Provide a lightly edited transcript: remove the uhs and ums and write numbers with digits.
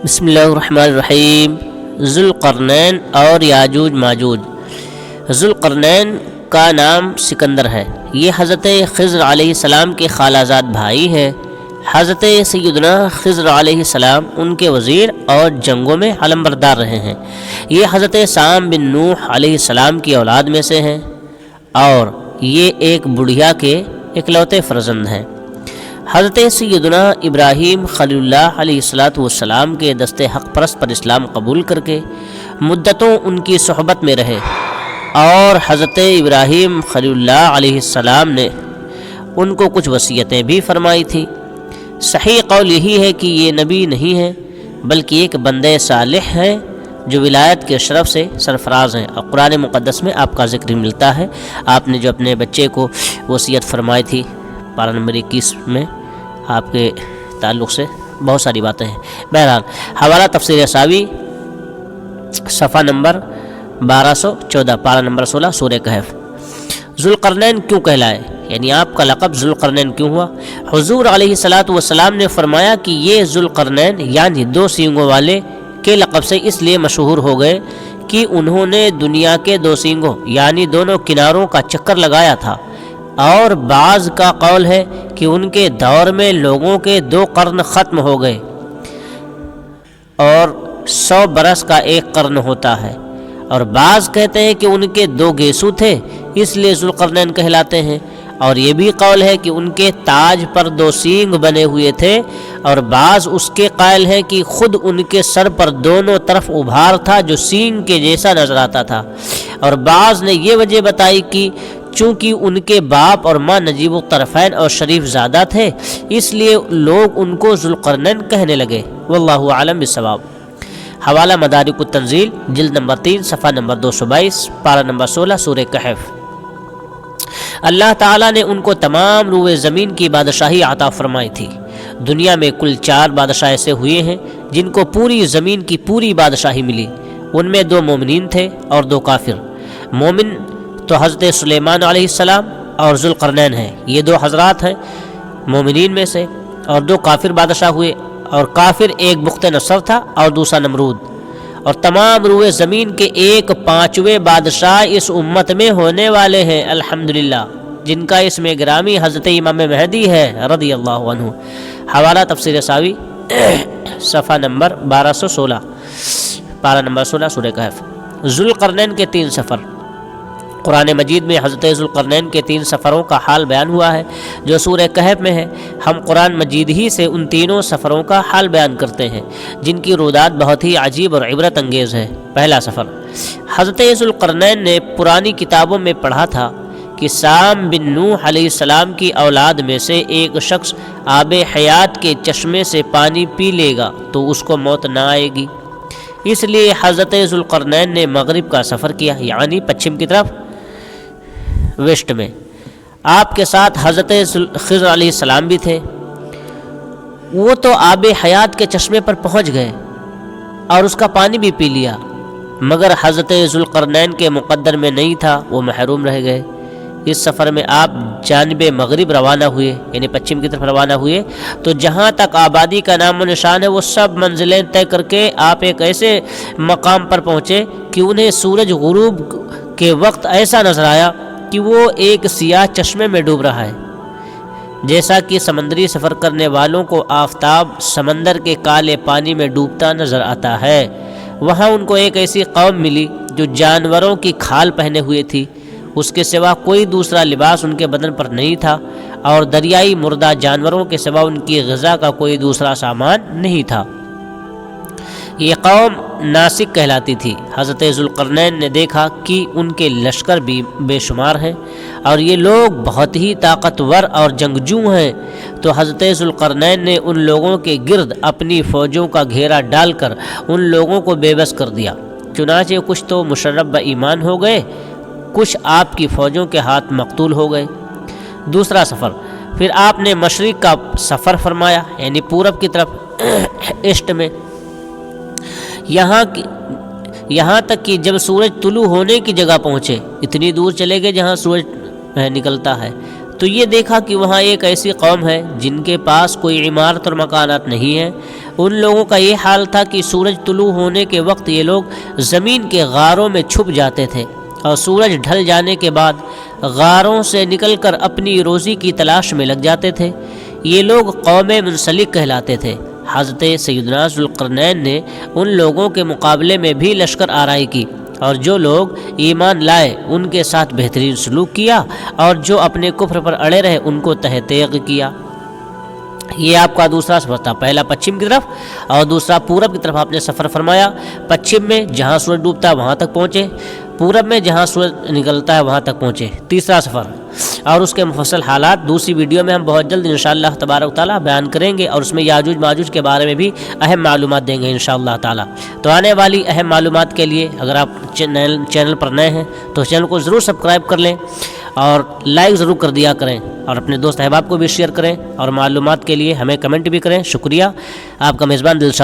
بسم اللہ الرحمن الرحیم۔ ذوالقرنین اور یاجوج ماجوج۔ ذوالقرنین کا نام سکندر ہے۔ یہ حضرت خضر علیہ السلام کے خالہ زاد بھائی ہے۔ حضرت سیدنا خضر علیہ السلام ان کے وزیر اور جنگوں میں علمبردار رہے ہیں۔ یہ حضرت سام بن نوح علیہ السلام کی اولاد میں سے ہیں اور یہ ایک بڑھیا کے اکلوتے فرزند ہیں۔ حضرت سیدنا ابراہیم خلیل اللہ علیہ السلام کے دست حق پرست پر اسلام قبول کر کے مدتوں ان کی صحبت میں رہے اور حضرت ابراہیم خلیل اللہ علیہ السلام نے ان کو کچھ وصیتیں بھی فرمائی تھیں۔ صحیح قول یہی ہے کہ یہ نبی نہیں ہے بلکہ ایک بندے صالح ہیں جو ولایت کے شرف سے سرفراز ہیں، اور قرآن مقدس میں آپ کا ذکر ملتا ہے۔ آپ نے جو اپنے بچے کو وصیت فرمائی تھی، پارہ نمبر 21 میں آپ کے تعلق سے بہت ساری باتیں ہیں۔ بہرحال حوالہ تفسیر ساوی صفحہ نمبر 1214، پارہ نمبر 16، سورہ کہف۔ ذوالقرنین کیوں کہلائے، یعنی آپ کا لقب ذوالقرنین کیوں ہوا؟ حضور علیہ السلام نے فرمایا کہ یہ ذوالقرنین یعنی دو سینگوں والے کے لقب سے اس لیے مشہور ہو گئے کہ انہوں نے دنیا کے دو سینگوں یعنی دونوں کناروں کا چکر لگایا تھا، اور بعض کا قول ہے کہ ان کے دور میں لوگوں کے 2 قرن ختم ہو گئے اور 100 برس کا ایک قرن ہوتا ہے، اور بعض کہتے ہیں کہ ان کے 2 گیسو تھے اس لیے ذوالقرنین کہلاتے ہیں، اور یہ بھی قول ہے کہ ان کے تاج پر 2 سینگ بنے ہوئے تھے، اور بعض اس کے قائل ہیں کہ خود ان کے سر پر دونوں طرف ابھار تھا جو سینگ کے جیسا نظر آتا تھا، اور بعض نے یہ وجہ بتائی کہ چونکہ ان کے باپ اور ماں نجیب الطرفین اور شریف زادہ تھے اس لیے لوگ ان کو ذوالقرنین کہنے لگے۔ واللہ اعلم بالصواب۔ حوالہ مدارک التنزیل جلد نمبر 3 صفحہ نمبر 222، پارہ نمبر 16، سورہ کہف۔ اللہ تعالیٰ نے ان کو تمام روئے زمین کی بادشاہی عطا فرمائی تھی۔ دنیا میں کل 4 بادشاہ ایسے ہوئے ہیں جن کو پوری زمین کی پوری بادشاہی ملی۔ ان میں 2 مومنین تھے اور 2 کافر۔ مومن تو حضرت سلیمان علیہ السلام اور ذوالقرنین ہیں، یہ 2 حضرات ہیں مومنین میں سے، اور 2 کافر بادشاہ ہوئے، اور کافر ایک بخت نصر تھا اور دوسرا نمرود۔ اور تمام روئے زمین کے 1/5 بادشاہ اس امت میں ہونے والے ہیں الحمدللہ، جن کا اسم گرامی حضرت امام مہدی ہے رضی اللہ عنہ۔ حوالہ تفسیر ساوی صفحہ نمبر 1216، پارہ نمبر 16، سورہ کہف۔ ذوالقرنین کے 3 سفر۔ قرآن مجید میں حضرت ذوالقرنین کے 3 سفروں کا حال بیان ہوا ہے جو سورہ کہف میں ہے۔ ہم قرآن مجید ہی سے ان تینوں سفروں کا حال بیان کرتے ہیں جن کی رودات بہت ہی عجیب اور عبرت انگیز ہے۔ پہلا سفر، حضرت ذوالقرنین نے پرانی کتابوں میں پڑھا تھا کہ سام بن نوح علیہ السلام کی اولاد میں سے ایک شخص آب حیات کے چشمے سے پانی پی لے گا تو اس کو موت نہ آئے گی۔ اس لیے حضرت ذوالقرنین نے مغرب کا سفر کیا، یعنی پچھم کی طرف، ویسٹ میں۔ آپ کے ساتھ حضرت خضر علیہ السلام بھی تھے۔ وہ تو آب حیات کے چشمے پر پہنچ گئے اور اس کا پانی بھی پی لیا، مگر حضرت ذوالقرنین کے مقدر میں نہیں تھا، وہ محروم رہ گئے۔ اس سفر میں آپ جانب مغرب روانہ ہوئے، یعنی پچھم کی طرف روانہ ہوئے، تو جہاں تک آبادی کا نام و نشان ہے وہ سب منزلیں طے کر کے آپ ایک ایسے مقام پر پہنچے کہ انہیں سورج غروب کے وقت ایسا نظر آیا کہ وہ ایک سیاہ چشمے میں ڈوب رہا ہے، جیسا کہ سمندری سفر کرنے والوں کو آفتاب سمندر کے کالے پانی میں ڈوبتا نظر آتا ہے۔ وہاں ان کو ایک ایسی قوم ملی جو جانوروں کی کھال پہنے ہوئے تھی، اس کے سوا کوئی دوسرا لباس ان کے بدن پر نہیں تھا، اور دریائی مردہ جانوروں کے سوا ان کی غذا کا کوئی دوسرا سامان نہیں تھا۔ یہ قوم ناسک کہلاتی تھی۔ حضرت ذوالقرنین نے دیکھا کہ ان کے لشکر بھی بے شمار ہیں اور یہ لوگ بہت ہی طاقتور اور جنگجو ہیں، تو حضرت ذوالقرنین نے ان لوگوں کے گرد اپنی فوجوں کا گھیرا ڈال کر ان لوگوں کو بے بس کر دیا۔ چنانچہ کچھ تو مشرف بہ ایمان ہو گئے، کچھ آپ کی فوجوں کے ہاتھ مقتول ہو گئے۔ دوسرا سفر، پھر آپ نے مشرق کا سفر فرمایا، یعنی پورب کی طرف، ایسٹ میں، یہاں تک کہ جب سورج طلوع ہونے کی جگہ پہنچے، اتنی دور چلے گئے جہاں سورج نکلتا ہے، تو یہ دیکھا کہ وہاں ایک ایسی قوم ہے جن کے پاس کوئی عمارت اور مکانات نہیں ہیں۔ ان لوگوں کا یہ حال تھا کہ سورج طلوع ہونے کے وقت یہ لوگ زمین کے غاروں میں چھپ جاتے تھے اور سورج ڈھل جانے کے بعد غاروں سے نکل کر اپنی روزی کی تلاش میں لگ جاتے تھے۔ یہ لوگ قوم منسلک کہلاتے تھے۔ حضرت سیدنا ذوالقرنین نے ان لوگوں کے مقابلے میں بھی لشکر آرائی کی، اور جو لوگ ایمان لائے ان کے ساتھ بہترین سلوک کیا، اور جو اپنے کفر پر اڑے رہے ان کو تہ تیغ کیا۔ یہ آپ کا دوسرا سفر تھا، پہلا پچھم کی طرف اور دوسرا پورب کی طرف آپ نے سفر فرمایا۔ پچھم میں جہاں سورج ڈوبتا ہے وہاں تک پہنچے، پورب میں جہاں سورج نکلتا ہے وہاں تک پہنچے۔ تیسرا سفر اور اس کے مفصل حالات دوسری ویڈیو میں ہم بہت جلد انشاءاللہ تبارک تعالیٰ بیان کریں گے، اور اس میں یاجوج ماجوج کے بارے میں بھی اہم معلومات دیں گے انشاءاللہ تعالیٰ۔ تو آنے والی اہم معلومات کے لیے اگر آپ چینل پر نئے ہیں تو چینل کو ضرور سبسکرائب کر لیں اور لائک ضرور کر دیا کریں، اور اپنے دوست احباب کو بھی شیئر کریں، اور معلومات کے لیے ہمیں کمنٹ بھی کریں۔ شکریہ، آپ کا میزبان دلشاد۔